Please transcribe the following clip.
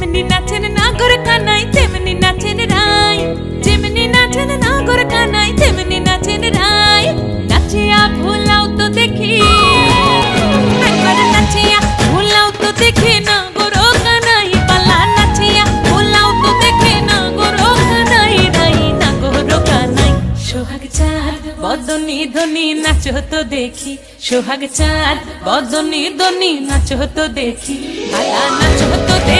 যেমনি নাচেন নাগর কানাই তেমনি নাচেন রাই, যেমনি নাচেন নাগর কানাই তেমনি নাচেন রাই। নাচিয়া ভুলাও তো দেখি, একবার নাচিয়া ভুলাও তো দেখি নাগর কানাই পালা, নাচিয়া ভুলাও তো দেখি নাগর কানাই রাই, নাগর কানাই। সোহাগ চাঁদ বদনি ধনি নাচো তো দেখি, সোহাগ চাঁদ বদনি ধনি নাচো তো দেখি, পালা নাচো তো দেখি।